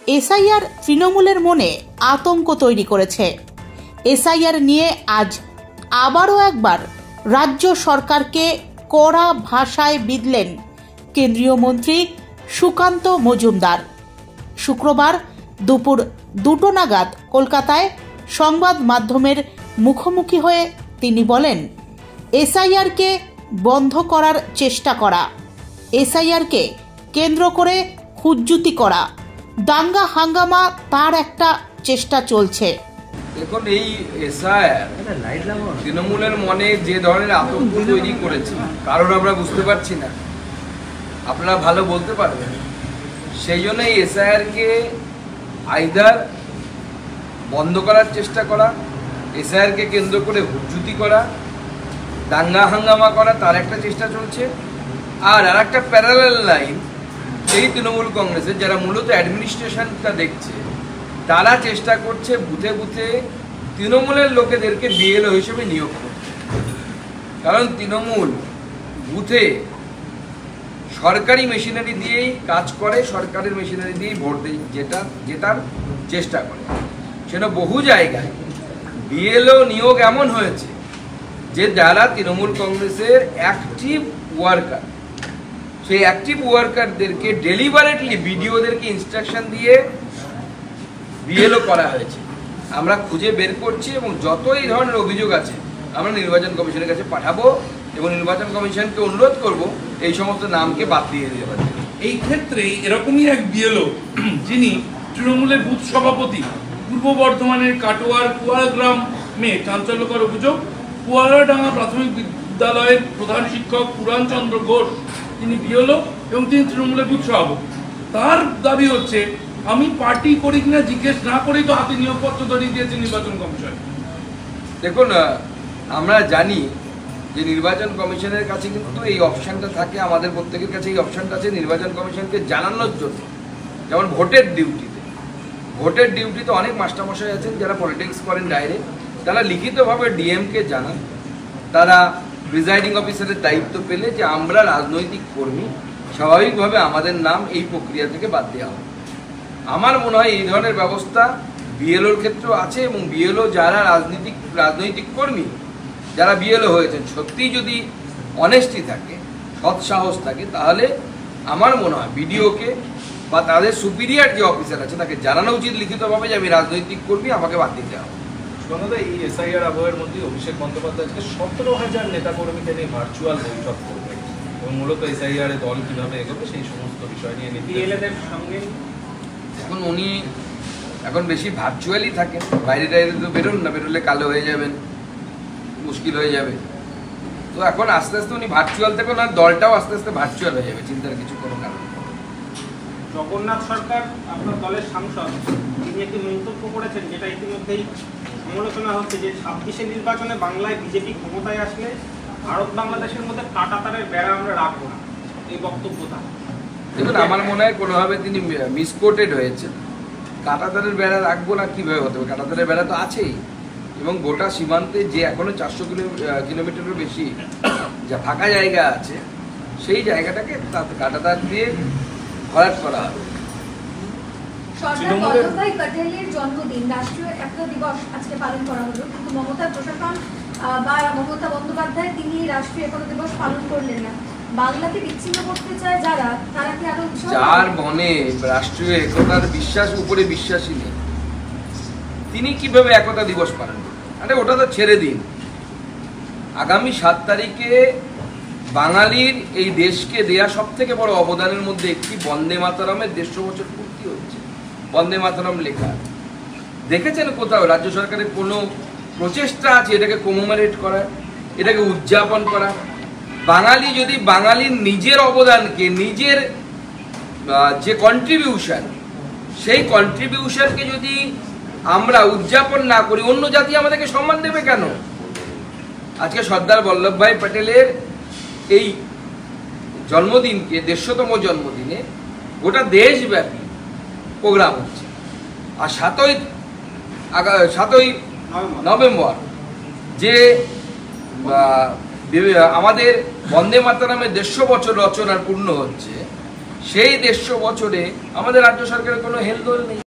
SIR তৃণমূলের মনে আতঙ্ক তৈরি করেছে। এসআইআর নিয়ে আজ আবারও একবার রাজ্য সরকারকে কড়া ভাষায় বিঁধলেন কেন্দ্রীয় মন্ত্রী সুকান্ত মজুমদার। শুক্রবার দুপুর 2টো নাগাদ কলকাতায় সংবাদ মাধ্যমের মুখোমুখি হয়ে তিনি বলেন, এসআইআরকে বন্ধ করার চেষ্টা করা, এসআইআরকে কেন্দ্র করে হুজ্জুতি করা, দাঙ্গা হাঙ্গামা তার একটা চেষ্টা চলছে। দেখুন, এই এসআইআর তৃণমূলের মনে যে ধরনের আতঙ্ক তৈরি করেছে কারণ আমরা বুঝতে পারছি না, আপনারা ভালো বলতে পারবেন। সেই জন্য এই এসআইআরকে আইদার বন্ধ করার চেষ্টা করা, এসআইআরকে কেন্দ্র করে হুজ্জুতি করা, দাঙ্গা হাঙ্গামা করা তার একটা চেষ্টা চলছে। আর একটা প্যারালাল লাইন এই তৃণমূল কংগ্রেসের যারা মূলত অ্যাডমিনিস্ট্রেশনটা দেখছে তারা চেষ্টা করছে বুথে বুথে তৃণমূলের লোকেদেরকে বিএলও হিসেবে নিয়োগ করতে। কারণ তৃণমূল বুথে সরকারি মেশিনারি দিয়েই কাজ করে, সরকারের মেশিনারি দিয়েই ভোট দেয়, জেতার চেষ্টা করে। সেটা বহু জায়গায় বিএলও নিয়োগ এমন হয়েছে যে যারা তৃণমূল কংগ্রেসের অ্যাক্টিভ ওয়ার্কার, সেই অ্যাক্টিভ ওয়ার্কারদেরকে ডেলিভারেটলি বিডিওদেরকে ইনস্ট্রাকশন দিয়ে বিএলও করা হয়েছে। আমরা খুঁজে বের করছি এবং যত এই ধরনের অভিযোগ আছে আমরা নির্বাচন কমিশনের কাছে পাঠাবো এবং নির্বাচন কমিশনকে অনুরোধ করব এই সমস্ত নামকে বাদ দিয়ে দেওয়ার। এই ক্ষেত্রে এরকমই এক বিএলও যিনি তৃণমূলের বুথ সভাপতি, পূর্ব বর্ধমানের কাটোয়ার কুয়ারগ্রামে চাঞ্চল্যকর অভিযোগ, কুয়ারাডাঙ্গা প্রাথমিক বিদ্যালয়ের প্রধান শিক্ষক পুরাণচন্দ্র ঘোষ তিনি বিএলও এবং তিনি তৃণমূলের বুথ সভাপতি। তার দাবি হচ্ছে আমি পার্টি করি কিনা জিজ্ঞেস না করেই তো হাতে নিয়োগপত্র ধরিয়ে দিয়েছে নির্বাচন কমিশন। দেখুন, আমরা জানি যে নির্বাচন কমিশনের কাছে কিন্তু এই অপশানটা থাকে, আমাদের প্রত্যেকের কাছে এই অপশানটা আছে নির্বাচন কমিশনকে জানানোর জন্য। যেমন ভোটের ডিউটিতে অনেক মাস্টারমশাই আছেন যারা পলিটিক্স করেন ডাইরেক্ট, তারা লিখিতভাবে ডিএমকে জানান, তারা প্রিজাইডিং অফিসারের দায়িত্ব পেলে যে আমরা রাজনৈতিক কর্মী, স্বাভাবিকভাবে আমাদের নাম এই প্রক্রিয়া থেকে বাদ দেওয়া হবে। আমার মনে হয় এই ধরনের ব্যবস্থা বিএলওর ক্ষেত্রেও আছে এবং বিএলও যারা রাজনৈতিক কর্মী যারা বিএলও হয়েছেন, সত্যিই যদি অনেস্টি থাকে, সৎসাহস থাকে, তাহলে আমার মনে হয় বিডিওকে বা তাদের সুপিরিয়ার যে অফিসার আছে তাকে জানানো উচিত লিখিতভাবে যে আমি রাজনৈতিক কর্মী, আমাকে বাদ দিতে হবে। এই এসআইআর আবহের মধ্যে অভিষেক বন্দ্যোপাধ্যায় আজকে 17,000 নেতাকর্মীকে নিয়ে ভার্চুয়াল বৈঠক করবে এবং মূলত এসআইআর এর দল কিভাবে এগোবে সেই সমস্ত বিষয় নিয়ে বিএলএদের সঙ্গে। এখন উনি এখন বেশি ভার্চুয়ালি থাকেন, বাইরে টাইরে তো বেরোন না, বেরোলে কালো হয়ে যাবেন, মুশকিল হয়ে যাবে। তো এখন আস্তে আস্তে উনি ভার্চুয়াল থাকেন, আর দলটাও আস্তে আস্তে ভার্চুয়াল হয়ে যাবে, চিন্তার কিছু কোনো কারণ। জগন্নাথ সরকার আপনার দলের সাংসদ তিনি একটি মন্তব্য করেছেন যেটা ইতিমধ্যেই সমালোচনা হচ্ছে যে 26-এর নির্বাচনে বাংলায় বিজেপি ক্ষমতায় আসলে ভারত বাংলাদেশের মধ্যে কাঁটাতারের বেড়া আমরা রাখবো না, এই বক্তব্যটা। দেখুন, আমার মনে হয় কোনোভাবে তিনি মিসকোটেড হয়েছে। কাঁটাতারের বেড়া রাখবো না কীভাবে হতে হবে? কাঁটাতারের বেড়া তো আছেই এবং গোটা সীমান্তে যে এখনও 400 কিলোমিটারের বেশি যা ফাঁকা জায়গা আছে সেই জায়গাটাকে কাঁটাতার দিয়ে ভরাট করা হবে। সরদার বল্লভভাই প্যাটেলের জন্মদিন, রাষ্ট্রীয় একতা দিবস আজকে পালন করা হলো, কিন্তু মমতার প্রশাসন বা মমতা বন্দ্যোপাধ্যায় তিনি রাষ্ট্রীয় একতা দিবস পালন করলেন না। বাংলাকে বিচ্ছিন্ন করতে চায় যারা, তারা কি আরো যার মনে রাষ্ট্রীয় একতার উপরে বিশ্বাসী নেই, তিনি কিভাবে একতা দিবস পালন করবেন? আরে ওটা তো ছেড়ে দিন। আগামী 7 তারিখে বাঙালির এই দেশকে দেয়া সব থেকে বড় অবদানের মধ্যে একটি বন্দে মাতরমের 150 বছর পূর্তি হচ্ছে। বন্দে মাতরম লেখা দেখেছেন কোথাও রাজ্য সরকারের কোনো প্রচেষ্টা আছে এটাকে কমেমোরেট করা, এটাকে উদযাপন করা? বাঙালি যদি বাঙালির নিজের অবদানকে, নিজের যে কন্ট্রিবিউশন, সেই কন্ট্রিবিউশনকে যদি আমরা উদযাপন না করি, অন্য জাতি আমাদেরকে সম্মান দেবে কেন? আজকে সর্দার বল্লভভাই প্যাটেলের এই জন্মদিনকে 150তম জন্মদিনে গোটা দেশব্যাপী প্রোগ্রাম হচ্ছে। আর 7ই নভেম্বর যে আমাদের বন্দে মাতরমের 150 বছর রচনার পূর্ণ হচ্ছে, সেই 150 বছরে আমাদের রাজ্য সরকারের কোনো হেলদোল নেই।